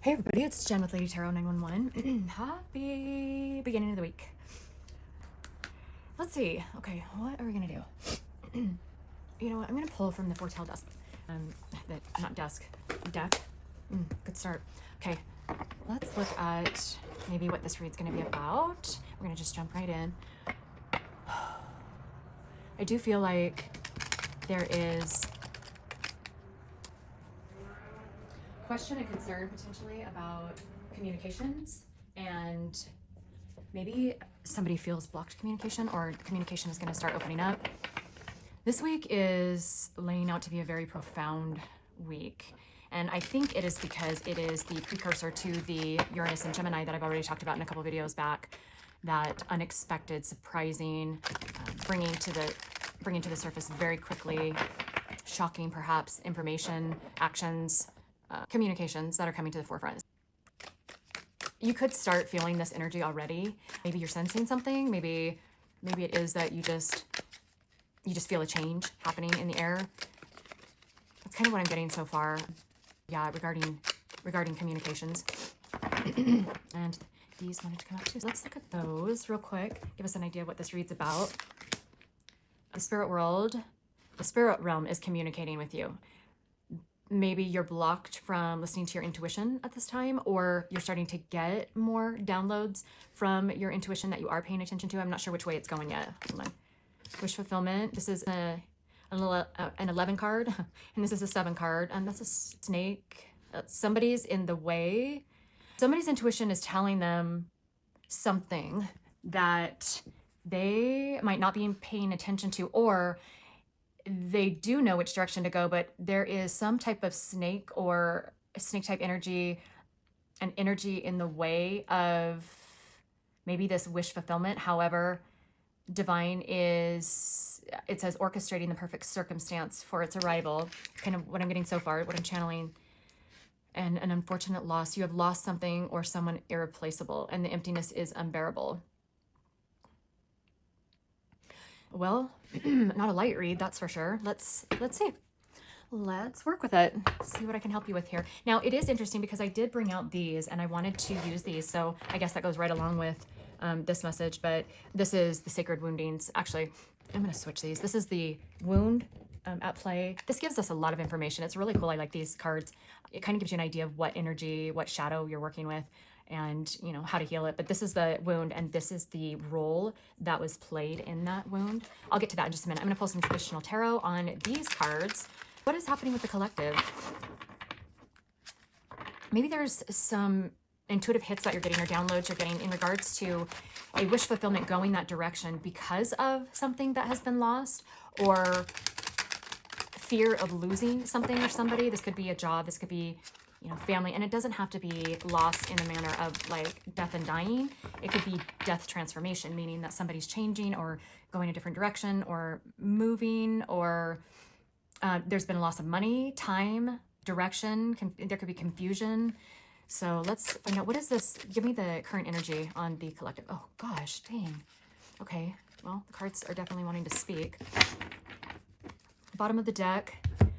Hey everybody, it's Jen with Lady Tarot 911. Happy beginning of the week. Let's see. Okay, what are we gonna do? You know what? I'm gonna pull from the foretell desk. Not desk, deck. Good start. Okay, let's look at maybe what this read's gonna be about. We're gonna just jump right in. I do feel like there is question and concern potentially about communications, and maybe somebody feels blocked communication, or communication is going to start opening up. This week is laying out to be a very profound week, and I think it is because it is the precursor to the Uranus and Gemini that I've already talked about in a couple videos back. That unexpected, surprising, bringing to the surface very quickly, shocking perhaps, information, actions, communications that are coming to the forefront. You could start feeling this energy already. Maybe you're sensing something. Maybe it is that you just feel a change happening in the air. That's kind of what I'm getting so far. Yeah, regarding communications. And these wanted to come out too. So let's look at those real quick. Give us an idea of what this read's about. The spirit world, the spirit realm is communicating with you. Maybe you're blocked from listening to your intuition at this time, or you're starting to get more downloads from your intuition that you are paying attention to. I'm not sure which way it's going yet. Hold on. Wish fulfillment. This is an 11 card, and this is a 7 card, and that's a snake. Somebody's in the way. Somebody's intuition is telling them something that they might not be paying attention to, or they do know which direction to go, but there is some type of snake or snake type energy, an energy in the way of maybe this wish fulfillment. However, divine is, it says, orchestrating the perfect circumstance for its arrival. It's kind of what I'm getting so far, what I'm channeling. And an unfortunate loss. You have lost something or someone irreplaceable, and the emptiness is unbearable. Well, not a light read, that's for sure. Let's see. Let's work with it. See what I can help you with here. Now, it is interesting because I did bring out these and I wanted to use these. So I guess that goes right along with this message, but this is the sacred woundings. Actually, I'm going to switch these. This is the wound at play. This gives us a lot of information. It's really cool. I like these cards. It kind of gives you an idea of what energy, what shadow you're working with, and you know how to heal it. But this is the wound, and this is the role that was played in that wound. I'll get to that in just a minute. I'm going to pull some traditional tarot on these cards. What is happening with the collective? Maybe there's some intuitive hits that you're getting, or downloads you're getting in regards to a wish fulfillment going that direction because of something that has been lost, or fear of losing something or somebody. This could be a job, this could be, you know, family, and it doesn't have to be loss in a manner of like death and dying. It could be death transformation, meaning that somebody's changing or going a different direction or moving, or there's been a loss of money, time, direction. There could be confusion. So let's find out, what is this? Give me the current energy on the collective. Oh gosh, dang. Okay, well, the cards are definitely wanting to speak. Bottom of the deck,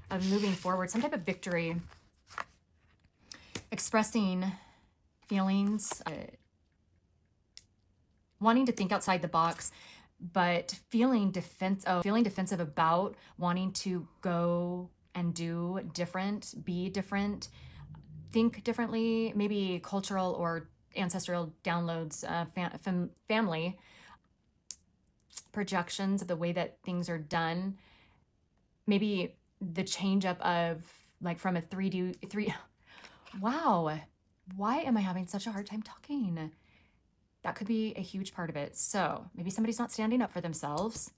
of moving forward, some type of victory, expressing feelings, wanting to think outside the box, but feeling defensive about wanting to go and do different, be different, think differently, maybe cultural or ancestral downloads, family projections of the way that things are done. Maybe the change up of like from a 3D. Wow, why am I having such a hard time talking? That could be a huge part of it. So maybe somebody's not standing up for themselves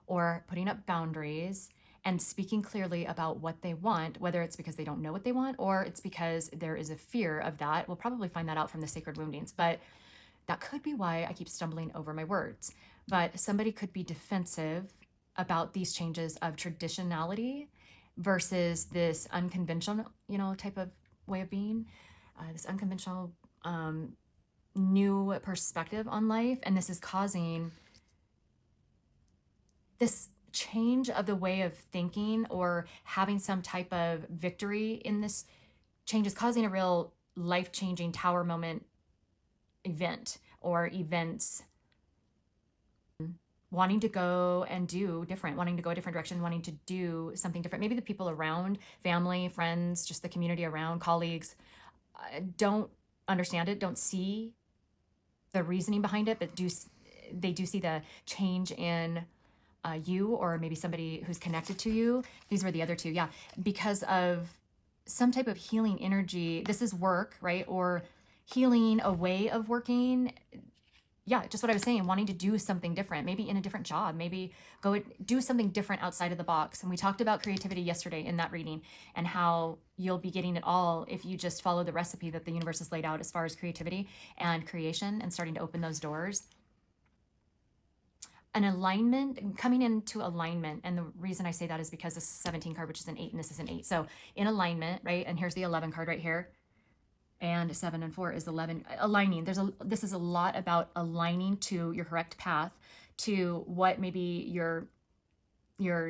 or putting up boundaries and speaking clearly about what they want, whether it's because they don't know what they want or it's because there is a fear of that. We'll probably find that out from the sacred woundings, but that could be why I keep stumbling over my words. But somebody could be defensive about these changes of traditionality versus this unconventional, you know, type of way of being, this unconventional new perspective on life. And this is causing this change of the way of thinking, or having some type of victory in this change is causing a real life-changing tower moment event or events, wanting to go and do different, wanting to go a different direction, wanting to do something different. Maybe the people around, family, friends, just the community around, colleagues, don't understand it, don't see the reasoning behind it, but they do see the change in you, or maybe somebody who's connected to you. These were the other two, yeah, because of some type of healing energy. This is work, right? Or healing, a way of working. Yeah, just what I was saying, wanting to do something different, maybe in a different job, maybe go do something different outside of the box. And we talked about creativity yesterday in that reading, and how you'll be getting it all if you just follow the recipe that the universe has laid out as far as creativity and creation and starting to open those doors. An alignment, coming into alignment. And the reason I say that is because this is 17 card, which is an 8, and this is an 8. So in alignment, right? And here's the 11 card right here. And 7 and 4 is 11. Aligning. This is a lot about aligning to your correct path, to what maybe your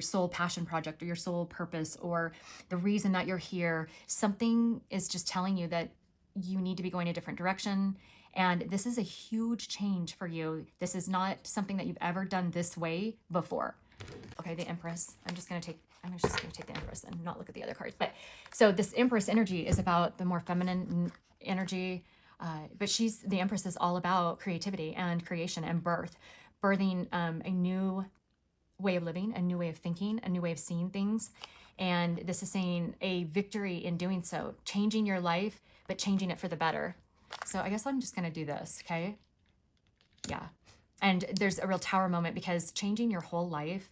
soul passion project or your soul purpose or the reason that you're here. Something is just telling you that you need to be going a different direction. And this is a huge change for you. This is not something that you've ever done this way before. Okay, the Empress. I'm just going to take the Empress and not look at the other cards. But so this Empress energy is about the more feminine energy. But the Empress is all about creativity and creation and birthing a new way of living, a new way of thinking, a new way of seeing things. And this is saying a victory in doing so, changing your life, but changing it for the better. So I guess I'm just going to do this. Okay. Yeah. And there's a real tower moment, because changing your whole life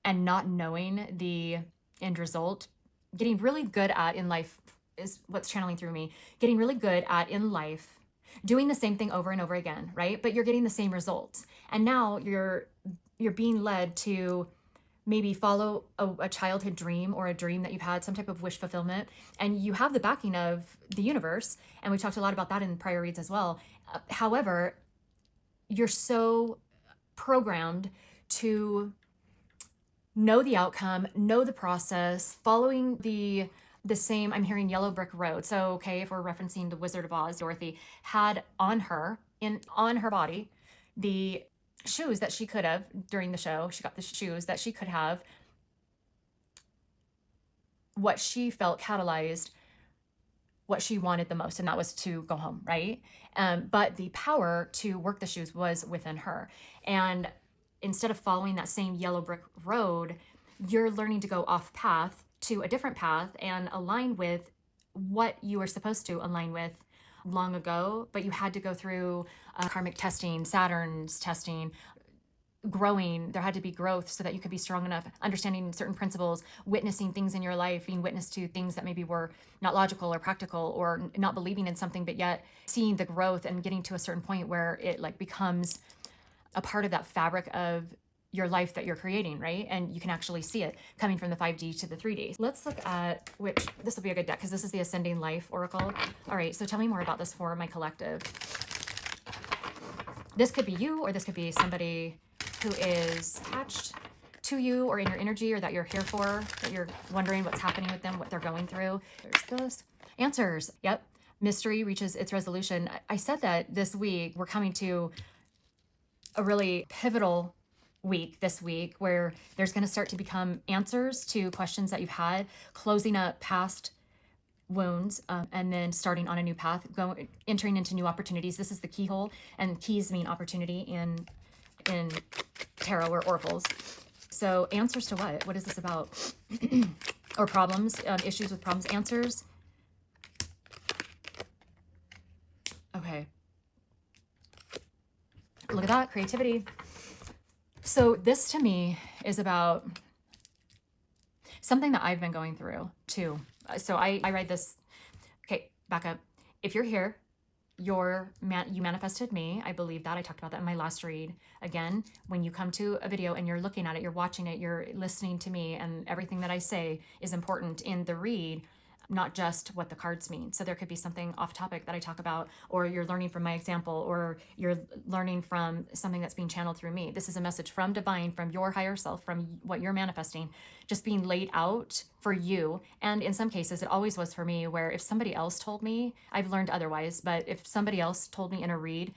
and not knowing the end result, getting really good at in life is what's channeling through me, getting really good at in life, doing the same thing over and over again, right? But you're getting the same results. And now you're being led to maybe follow a childhood dream or a dream that you've had, some type of wish fulfillment, and you have the backing of the universe. And we talked a lot about that in prior reads as well. However, you're so programmed to know the outcome, know the process, following the same, I'm hearing yellow brick road. So, okay, if we're referencing the Wizard of Oz, Dorothy had on her body the shoes that she could have during the show. She got the shoes that she could have. What she felt catalyzed what she wanted the most, and that was to go home, right? But the power to work the shoes was within her. And instead of following that same yellow brick road, you're learning to go off path to a different path and align with what you were supposed to align with long ago, but you had to go through karmic testing, Saturn's testing, growing. There had to be growth so that you could be strong enough, understanding certain principles, witnessing things in your life, being witness to things that maybe were not logical or practical, or not believing in something, but yet seeing the growth and getting to a certain point where it like becomes a part of that fabric of your life that you're creating, right? And you can actually see it coming from the 5D to the 3D. Let's look at this will be a good deck, because this is the Ascending Life Oracle. All right, so tell me more about this for my collective. This could be you, or this could be somebody who is attached to you or in your energy, or that you're here for, that you're wondering what's happening with them, what they're going through. There's this. Answers. Yep. Mystery reaches its resolution. I said that this week we're coming to a really pivotal week this week, where there's going to start to become answers to questions that you've had, closing up past wounds, and then starting on a new path, entering into new opportunities. This is the keyhole, and keys mean opportunity in tarot or oracles. So answers to what? What is this about? Or problems, issues with problems, answers. Okay. Look at that, creativity. So this to me is about something that I've been going through too. So I read this. Okay, back up. If you're here, you manifested me. I believe that. I talked about that in my last read. Again, when you come to a video and you're looking at it, you're watching it, you're listening to me, and everything that I say is important in the read. not just what the cards mean. So there could be something off topic that I talk about, or you're learning from my example, or you're learning from something that's being channeled through me. This is a message from divine, from your higher self, from what you're manifesting, just being laid out for you. And in some cases, it always was for me, where if somebody else told me, I've learned otherwise, but if somebody else told me in a read,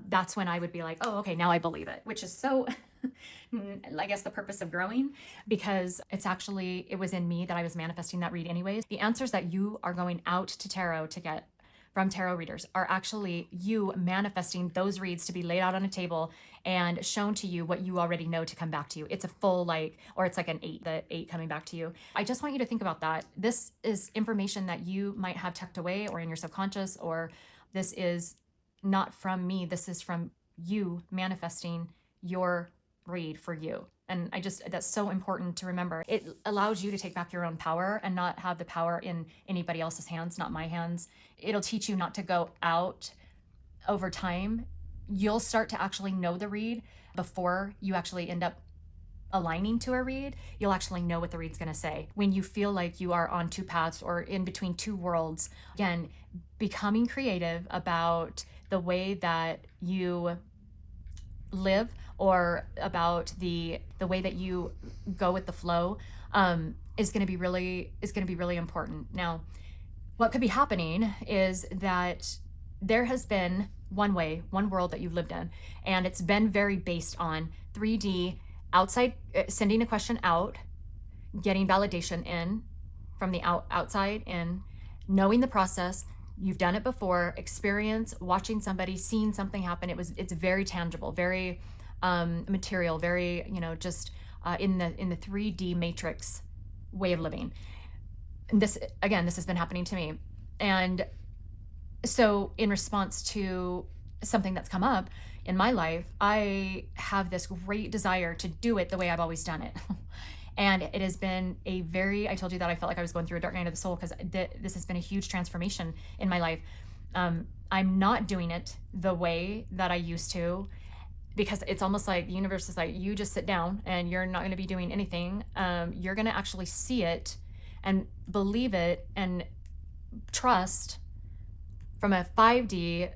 that's when I would be like, oh, okay, now I believe it, which is so I guess the purpose of growing, because it was in me that I was manifesting that read anyways. The answers that you are going out to tarot to get from tarot readers are actually you manifesting those reads to be laid out on a table and shown to you what you already know to come back to you. It's a full or it's like an 8, the 8 coming back to you. I just want you to think about that. This is information that you might have tucked away or in your subconscious, or this is not from me. This is from you manifesting your read for you. And that's so important to remember. It allows you to take back your own power and not have the power in anybody else's hands, not my hands. It'll teach you not to go out over time. You'll start to actually know the read before you actually end up aligning to a read. You'll actually know what the read's going to say. When you feel like you are on two paths or in between two worlds, again, becoming creative about the way that you live, or about the way that you go with the flow, is going to be really important. Now, what could be happening is that there has been one world that you've lived in, and it's been very based on 3D outside, sending a question out, getting validation in from the outside in, knowing the process. You've done it before, experience, watching somebody, seeing something happen. It's very tangible, very material, very, just in the 3D matrix way of living. And this has been happening to me. And so in response to something that's come up in my life, I have this great desire to do it the way I've always done it. And it has been I told you that I felt like I was going through a dark night of the soul, because this has been a huge transformation in my life. I'm not doing it the way that I used to, because it's almost like the universe is like, you just sit down and you're not going to be doing anything. You're going to actually see it and believe it and trust from a 5D,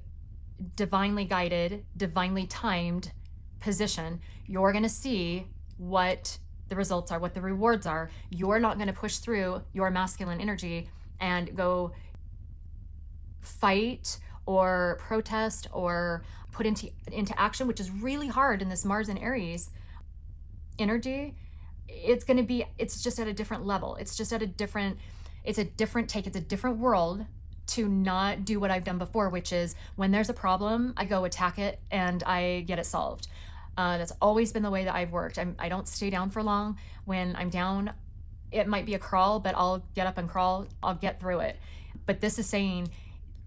divinely guided, divinely timed position. You're going to see what the results are, what the rewards are. You're not going to push through your masculine energy and go fight or protest or put into action, which is really hard in this Mars and Aries energy. It's just at a different level. It's a different take. It's a different world to not do what I've done before, which is when there's a problem, I go attack it and I get it solved. That's always been the way that I've worked. I don't stay down for long. When I'm down, it might be a crawl, but I'll get up and crawl. I'll get through it. But this is saying,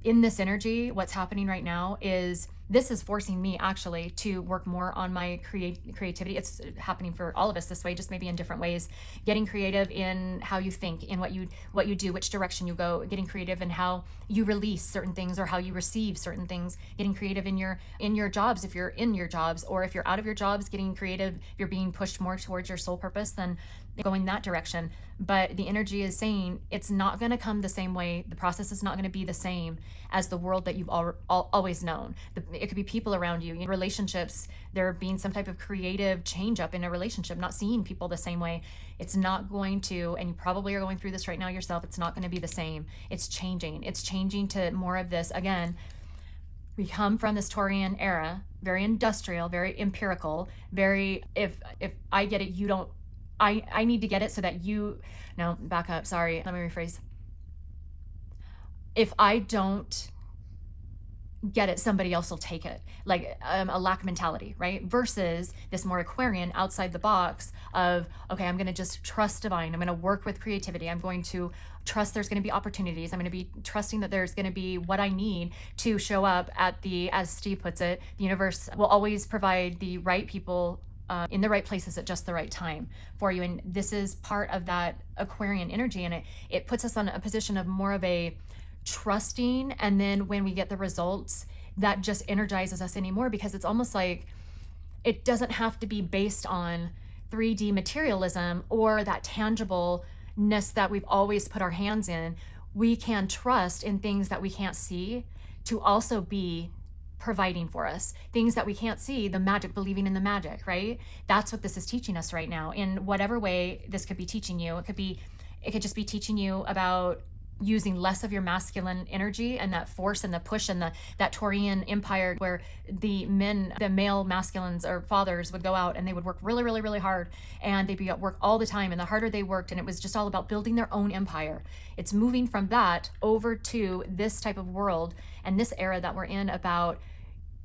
in this energy, what's happening right now is this is forcing me actually to work more on my creativity. It's happening for all of us this way, just maybe in different ways. Getting creative in how you think, in what you do, which direction you go. Getting creative in how you release certain things or how you receive certain things. Getting creative in your jobs, if you're in your jobs, or if you're out of your jobs, getting creative. If you're being pushed more towards your soul purpose, then going that direction. But the energy is saying it's not going to come the same way. The process is not going to be the same as the world that you've always known. It could be people around you, relationships, there being some type of creative change up in a relationship, not seeing people the same way. It's not going to, and you probably are going through this right now yourself, it's not going to be the same. It's changing to more of this. Again, we come from this Taurian era, very industrial, very empirical, very, if I get it, you don't, I need to get it so that no, back up, sorry, let me rephrase. If I don't get it, somebody else will take it, like a lack mentality, right? Versus this more Aquarian, outside the box of, okay, I'm going to just trust divine. I'm going to work with creativity. I'm going to trust there's going to be opportunities. I'm going to be trusting that there's going to be what I need to show up as Steve puts it, the universe will always provide the right people in the right places at just the right time for you. And this is part of that Aquarian energy. And it puts us on a position of more of a trusting. And then when we get the results, that just energizes us anymore, because it's almost like it doesn't have to be based on 3D materialism or that tangibleness that we've always put our hands in. we can trust in things that we can't see to also be providing for us. Things that we can't see, the magic, believing in the magic, right? That's what this is teaching us right now. In whatever way this could be teaching you, it could just be teaching you about using less of your masculine energy and that force and the push and that Taurian empire where the male masculines or fathers would go out and they would work really, really, really hard, and they'd be at work all the time, and the harder they worked, and it was just all about building their own empire. It's moving from that over to this type of world and this era that we're in about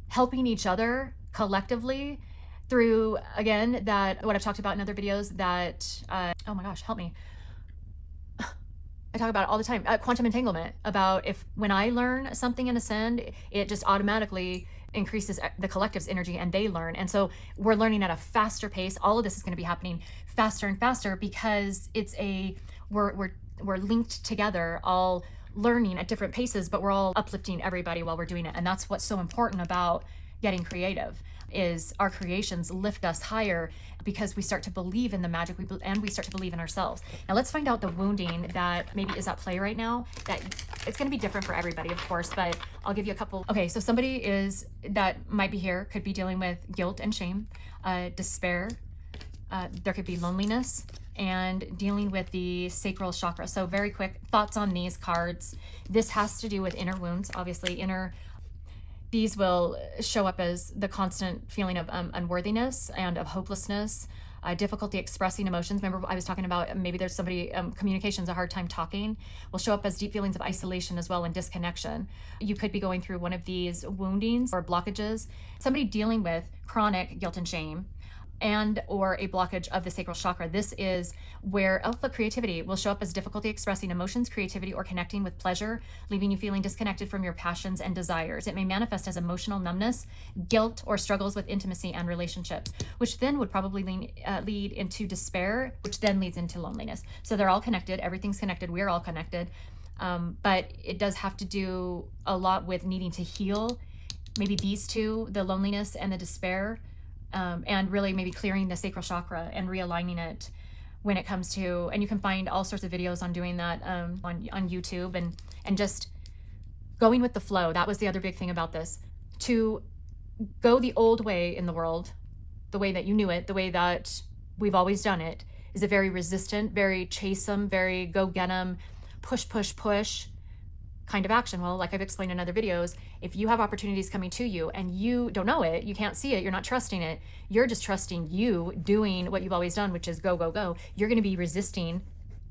helping each other collectively through, again, that what I've talked about in other videos, that oh my gosh, help me, I talk about it all the time, quantum entanglement, about if when I learn something and ascend, it just automatically increases the collective's energy and they learn. And so we're learning at a faster pace. All of this is going to be happening faster and faster because we're linked together, all learning at different paces, but we're all uplifting everybody while we're doing it. And that's what's so important about getting creative, is our creations lift us higher because we start to believe in the magic and we start to believe in ourselves. Now let's find out the wounding that maybe is at play right now. That it's going to be different for everybody, of course, but I'll give you a couple. Okay, so somebody that might be here could be dealing with guilt and shame, despair. There could be loneliness, and dealing with the sacral chakra. So very quick thoughts on these cards. This has to do with inner wounds, obviously. These will show up as the constant feeling of unworthiness and of hopelessness, difficulty expressing emotions. Remember, I was talking about maybe there's somebody, communication's a hard time talking, will show up as deep feelings of isolation as well and disconnection. You could be going through one of these woundings or blockages. Somebody dealing with chronic guilt and shame, and or a blockage of the sacral chakra. This is where the creativity will show up as difficulty expressing emotions, creativity, or connecting with pleasure, leaving you feeling disconnected from your passions and desires. It may manifest as emotional numbness, guilt, or struggles with intimacy and relationships, which then would probably lead into despair, which then leads into loneliness. So they're all connected. Everything's connected. We're all connected. But it does have to do a lot with needing to heal maybe these two, the loneliness and the despair, and really maybe clearing the sacral chakra and realigning it when it comes to, and you can find all sorts of videos on doing that on YouTube, and just going with the flow. That was the other big thing about this. To go the old way in the world, the way that you knew it, the way that we've always done it, is a very resistant, very chase 'em, very go get 'em, push, push, push kind of action. Well, like I've explained in other videos, if you have opportunities coming to you and you don't know it, you can't see it, you're not trusting it, you're just trusting you doing what you've always done, which is go, go, go. You're going to be resisting,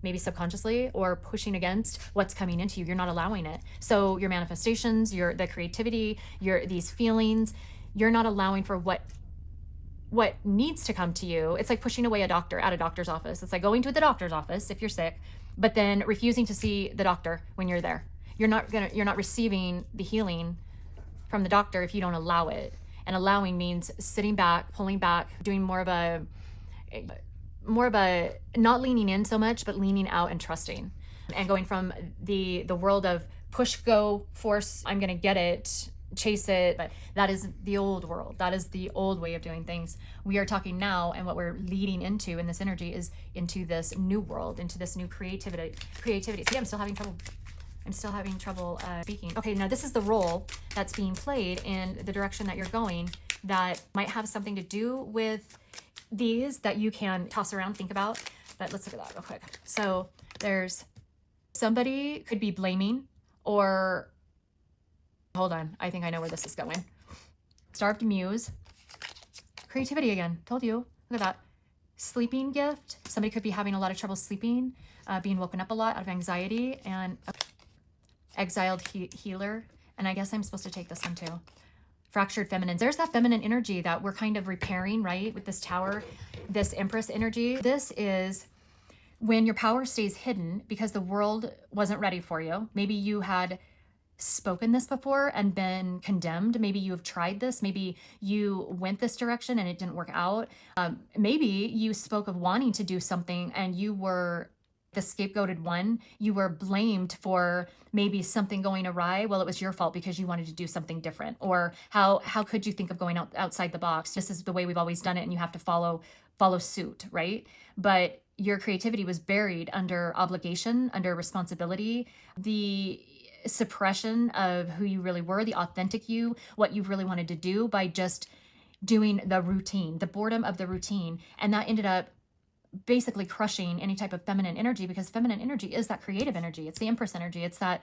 maybe subconsciously, or pushing against what's coming into you. You're not allowing it. So your manifestations, the creativity, these feelings, you're not allowing for what needs to come to you. It's like pushing away a doctor at a doctor's office. It's like going to the doctor's office if you're sick, but then refusing to see the doctor when you're there. You're not receiving the healing from the doctor if you don't allow it. And allowing means sitting back, pulling back, doing more of a not leaning in so much, but leaning out and trusting, and going from the world of push, go, force, I'm going to get it, chase it. But that is the old world. That is the old way of doing things. We are talking now, and what we're leading into in this energy is into this new world, into this new creativity. See, I'm still having trouble speaking. Okay, now this is the role that's being played in the direction that you're going, that might have something to do with these that you can toss around, think about. But let's look at that real quick. So there's somebody could be blaming, or hold on, I think I know where this is going. Starved muse. Creativity again. Told you. Look at that. Sleeping gift. Somebody could be having a lot of trouble sleeping, being woken up a lot out of anxiety, and exiled healer. And I guess I'm supposed to take this one too. Fractured feminine. There's that feminine energy that we're kind of repairing, right? With this tower, this empress energy. This is when your power stays hidden because the world wasn't ready for you. Maybe you had spoken this before and been condemned. Maybe you have tried this. Maybe you went this direction and it didn't work out. Maybe you spoke of wanting to do something and you were the scapegoated one. You were blamed for maybe something going awry. Well, it was your fault because you wanted to do something different. Or how could you think of going outside the box? This is the way we've always done it, and you have to follow suit, right? But your creativity was buried under obligation, under responsibility, the suppression of who you really were, the authentic you, what you really wanted to do by just doing the routine, the boredom of the routine. And that ended up basically crushing any type of feminine energy, because feminine energy is that creative energy. It's the Empress energy. It's that,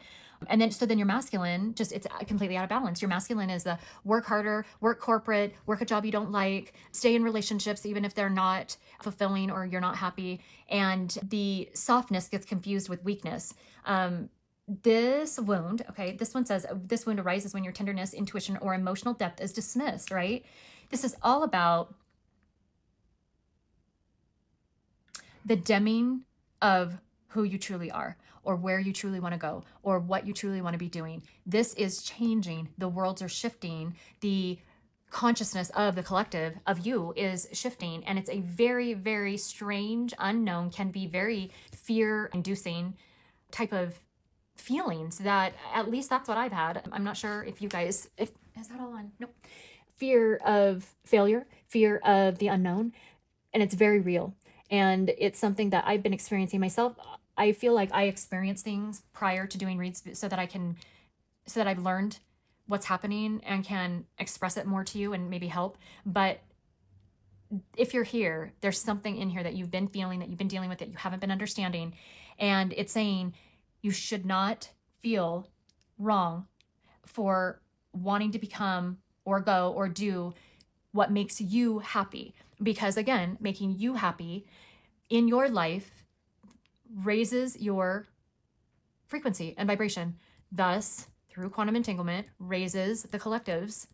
and then so then your masculine just, it's completely out of balance. Your masculine is the work harder, work corporate, work a job you don't like, stay in relationships even if they're not fulfilling or you're not happy. And the softness gets confused with weakness. This wound, okay, this one says this wound arises when your tenderness, intuition, or emotional depth is dismissed, right? This is all about the dimming of who you truly are, or where you truly want to go, or what you truly want to be doing. This is changing. The worlds are shifting. The consciousness of the collective of you is shifting. And it's a very, very strange, unknown, can be very fear-inducing type of feelings that, at least that's what I've had. I'm not sure if you guys, if is that all on? Nope. Fear of failure, fear of the unknown. And it's very real. And it's something that I've been experiencing myself. I feel like I experience things prior to doing reads so that I've learned what's happening and can express it more to you and maybe help. But if you're here, there's something in here that you've been feeling, that you've been dealing with, that you haven't been understanding. And it's saying you should not feel wrong for wanting to become or go or do what makes you happy. Because again, making you happy in your life raises your frequency and vibration. Thus, through quantum entanglement, raises the collective's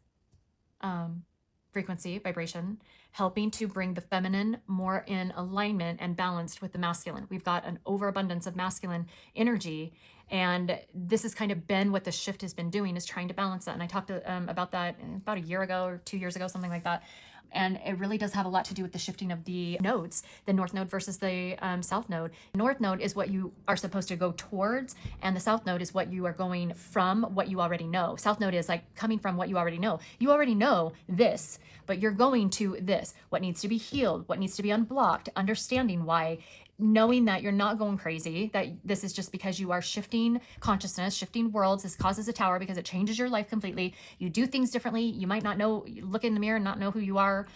frequency, vibration, helping to bring the feminine more in alignment and balanced with the masculine. We've got an overabundance of masculine energy. And this has kind of been what the shift has been doing, is trying to balance that. And I talked about that about a year ago or 2 years ago, something like that. And it really does have a lot to do with the shifting of the nodes, the north node versus the south node. North node is what you are supposed to go towards, and the south node is what you are going from, what you already know. South node is like coming from what you already know. You already know this, but you're going to this. What needs to be healed, what needs to be unblocked, understanding why, knowing that you're not going crazy, that this is just because you are shifting consciousness, shifting worlds. This causes a tower because it changes your life completely. You do things differently. You might not know, look in the mirror and not know who you are.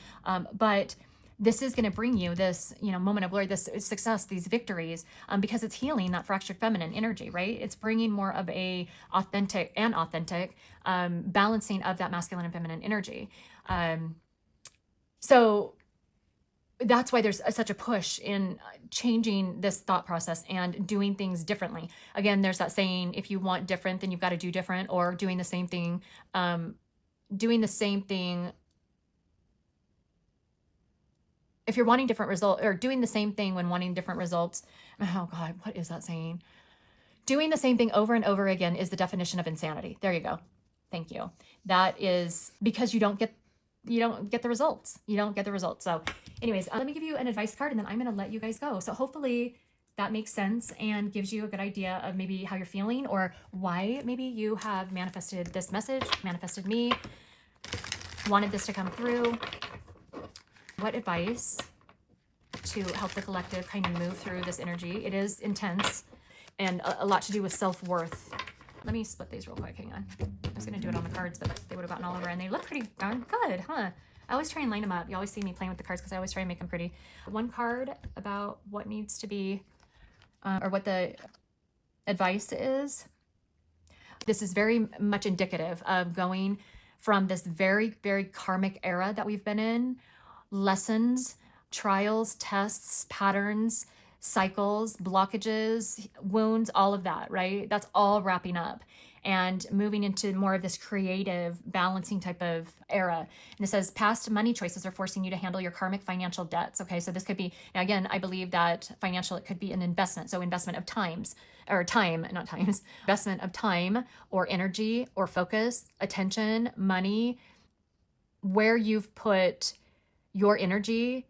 But this is going to bring you this, moment of glory, this success, these victories, because it's healing that fractured feminine energy, right? It's bringing more of a authentic balancing of that masculine and feminine energy. So that's why there's such a push in changing this thought process and doing things differently. Again, there's that saying, if you want different, then you've got to do different, or doing the same thing. If you're wanting different results, or doing the same thing when wanting different results. Oh God, what is that saying? Doing the same thing over and over again is the definition of insanity. There you go. Thank you. That is because you don't get the results. You don't get the results. So anyways, let me give you an advice card, and then I'm going to let you guys go. So hopefully that makes sense and gives you a good idea of maybe how you're feeling, or why maybe you have manifested this message, manifested me, wanted this to come through. What advice to help the collective kind of move through this energy? It is intense and a lot to do with self-worth. Let me split these real quick. Hang on. I was going to do it on the cards, but they would have gotten all over, and they look pretty darn good, huh? I always try and line them up. You always see me playing with the cards because I always try and make them pretty. One card about what needs to be, or what the advice is. This is very much indicative of going from this very, very karmic era that we've been in. Lessons, trials, tests, patterns, cycles, blockages, wounds, all of that, right? That's all wrapping up and moving into more of this creative, balancing type of era. And it says past money choices are forcing you to handle your karmic financial debts. Okay, so this could be, now again, I believe that financial, it could be an investment. So investment of investment of time or energy or focus, attention, money, where you've put your energy.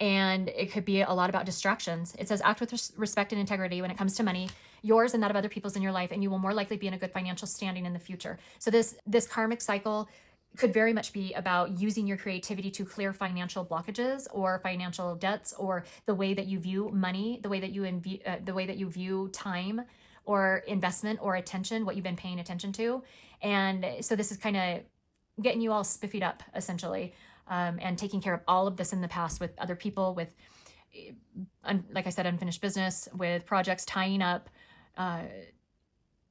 And it could be a lot about distractions. It says act with respect and integrity when it comes to money, yours and that of other people's in your life, and you will more likely be in a good financial standing in the future. So this karmic cycle could very much be about using your creativity to clear financial blockages or financial debts, or the way that you view money, the way that you view time or investment or attention, what you've been paying attention to. And so this is kind of getting you all spiffied up, essentially, and taking care of all of this in the past with other people, with, like I said, unfinished business, with projects, tying up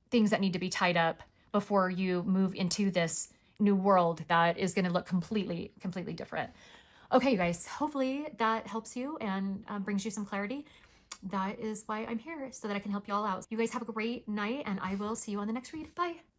things that need to be tied up before you move into this new world that is going to look completely different. Okay, you guys, hopefully that helps you and brings you some clarity. That is why I'm here, so that I can help you all out. You guys have a great night, and I will see you on the next read. Bye.